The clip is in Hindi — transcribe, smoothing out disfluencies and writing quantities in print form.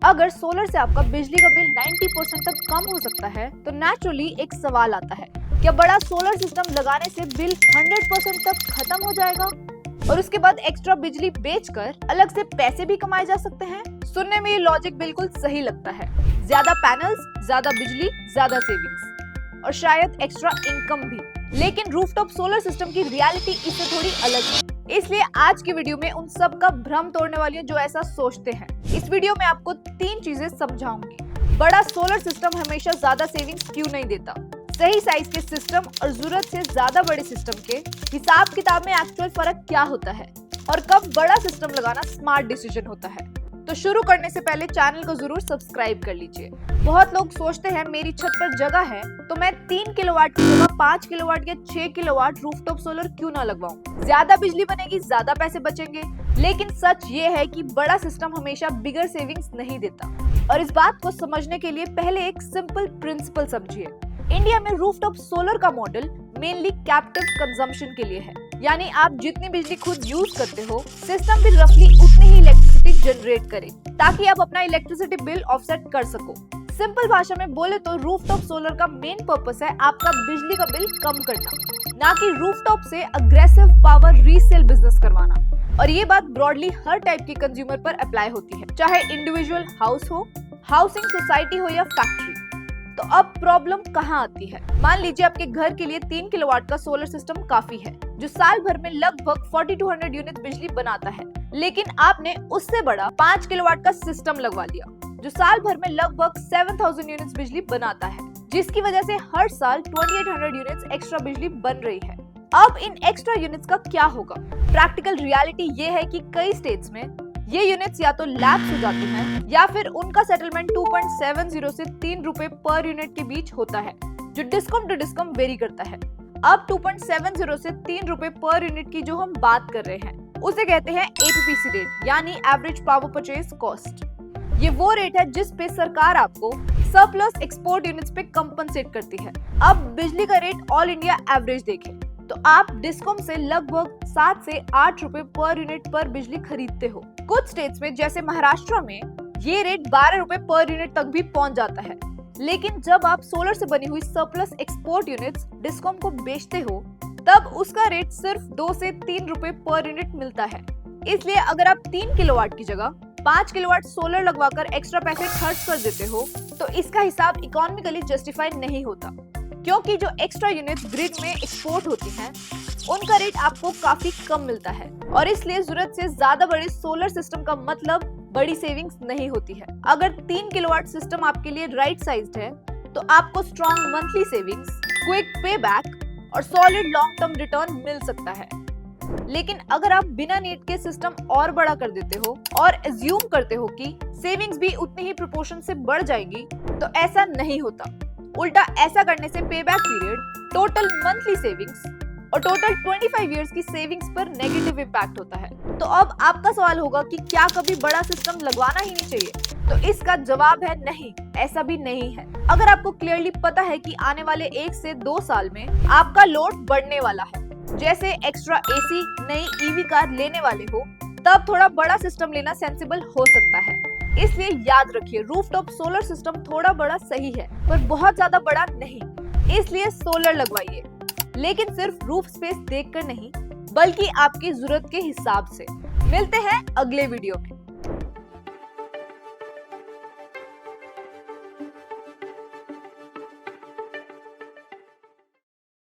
अगर सोलर से आपका बिजली का बिल 90% तक कम हो सकता है तो नेचुरली एक सवाल आता है, क्या बड़ा सोलर सिस्टम लगाने से बिल 100% तक खत्म हो जाएगा और उसके बाद एक्स्ट्रा बिजली बेचकर अलग से पैसे भी कमाए जा सकते हैं? सुनने में ये लॉजिक बिल्कुल सही लगता है। ज्यादा पैनल्स, ज्यादा बिजली, ज्यादा सेविंग्स और शायद एक्स्ट्रा इनकम भी। लेकिन रूफटॉप सोलर सिस्टम की रियलिटी इससे थोड़ी अलग है। इसलिए आज की वीडियो में उन सब का भ्रम तोड़ने वाली है जो ऐसा सोचते हैं। इस वीडियो में आपको 3 चीजें समझाऊंगी। बड़ा सोलर सिस्टम हमेशा ज्यादा सेविंग्स क्यों नहीं देता, सही साइज के सिस्टम और जरूरत से ज्यादा बड़े सिस्टम के हिसाब किताब में एक्चुअल फर्क क्या होता है और कब बड़ा सिस्टम लगाना स्मार्ट डिसीजन होता है। तो शुरू करने से पहले चैनल को जरूर सब्सक्राइब कर लीजिए। बहुत लोग सोचते हैं मेरी छत पर जगह है तो मैं 3 किलोवाट की जगह 5 किलोवाट या 6 किलोवाट रूफटॉप सोलर क्यों ना लगवाऊं। ज्यादा बिजली बनेगी, ज्यादा पैसे बचेंगे। लेकिन सच ये है कि बड़ा सिस्टम हमेशा बिगर सेविंग्स नहीं देता। और इस बात को समझने के लिए पहले एक सिंपल प्रिंसिपल समझिए। इंडिया में रूफटॉप सोलर का मॉडल मेनली कैप्टिव कंजम्पशन के लिए है, यानी आप जितनी बिजली खुद यूज करते हो सिस्टम भी रफली उतनी ही इलेक्ट्रिसिटी जनरेट करे ताकि आप अपना इलेक्ट्रिसिटी बिल ऑफसेट कर सको। सिंपल भाषा में बोले तो रूफटॉप सोलर का मेन पर्पस है आपका बिजली का बिल कम करना, ना कि रूफटॉप से अग्रेसिव पावर रीसेल बिजनेस करवाना। और ये बात ब्रॉडली हर टाइप के कंज्यूमर पर अप्लाई होती है, चाहे इंडिविजुअल हाउस हो, हाउसिंग सोसाइटी हो या फैक्ट्री। तो अब प्रॉब्लम कहाँ आती है? मान लीजिए आपके घर के लिए 3 किलोवाट का सोलर सिस्टम काफी है, जो साल भर में लगभग 4200 यूनिट बिजली बनाता है। लेकिन आपने उससे बड़ा 5 किलोवाट का सिस्टम लगवा लिया, जो साल भर में लगभग 7000 यूनिट्स बिजली बनाता है, जिसकी वजह से हर साल 2800 यूनिट्स एक्स्ट्रा बिजली बन रही है। अब इन एक्स्ट्रा यूनिट्स का क्या होगा? प्रैक्टिकल रियलिटी ये है कि कई स्टेट्स में ये यूनिट्स या तो लैप्स हो जाते हैं या फिर उनका सेटलमेंट 2.70 से 3 रुपए पर यूनिट के बीच होता है, जो डिस्कॉम टू डिस्कॉम वेरी करता है। अब 2.70 से 3 रुपए पर यूनिट की जो हम बात कर रहे हैं उसे कहते हैं एपीपीसी रेट, यानी एवरेज पावर परचेज कॉस्ट। ये वो रेट है जिस पे सरकार आपको सरप्लस एक्सपोर्ट यूनिट्स पे कंपनसेट करती है। अब बिजली का रेट ऑल इंडिया एवरेज देखें तो आप डिस्कॉम से लगभग 7 से 8 रुपए पर यूनिट पर बिजली खरीदते हो। कुछ स्टेट्स में जैसे महाराष्ट्र में ये रेट 12 रुपए पर यूनिट तक भी पहुंच जाता है। लेकिन जब आप सोलर से बनी हुई सरप्लस एक्सपोर्ट यूनिट्स डिस्कॉम को बेचते हो तब उसका रेट सिर्फ 2 से 3 रुपए पर यूनिट मिलता है। इसलिए अगर आप 3 किलोवाट की जगह 5 किलोवाट सोलर लगवाकर एक्स्ट्रा पैसे खर्च कर देते हो तो इसका हिसाब इकोनॉमिकली जस्टिफाई नहीं होता, क्योंकि जो एक्स्ट्रा यूनिट्स ग्रिड में एक्सपोर्ट होती हैं उनका रेट आपको काफी कम मिलता है। और इसलिए जरूरत से ज्यादा बड़े सोलर सिस्टम का मतलब बड़ी सेविंग्स नहीं होती है। अगर 3 किलोवाट सिस्टम आपके लिए राइट साइज्ड है तो आपको स्ट्रॉन्ग मंथली सेविंग्स, क्विक पे बैक और सॉलिड लॉन्ग टर्म रिटर्न मिल सकता है। लेकिन अगर आप बिना नीड के सिस्टम और बड़ा कर देते हो और एज्यूम करते हो कि सेविंग्स भी उतनी ही प्रोपोर्शन से बढ़ जाएगी तो ऐसा नहीं होता। उल्टा ऐसा करने से payback period, total monthly savings और टोटल 25 इयर्स की सेविंग्स पर नेगेटिव इम्पैक्ट होता है। तो अब आपका सवाल होगा कि क्या कभी बड़ा सिस्टम लगवाना ही नहीं चाहिए? तो इसका जवाब है नहीं, ऐसा भी नहीं है। अगर आपको क्लियरली पता है कि आने वाले 1 से 2 साल में आपका लोड बढ़ने वाला है, जैसे एक्स्ट्रा एसी, नई ईवी कार लेने वाले हो, तब थोड़ा बड़ा सिस्टम लेना सेंसिबल हो सकता है। इसलिए याद रखिए, रूफटॉप सोलर सिस्टम थोड़ा बड़ा सही है पर बहुत ज्यादा बड़ा नहीं। इसलिए सोलर लगवाइए, लेकिन सिर्फ रूफ स्पेस देखकर नहीं बल्कि आपकी जरूरत के हिसाब से। मिलते हैं अगले वीडियो में।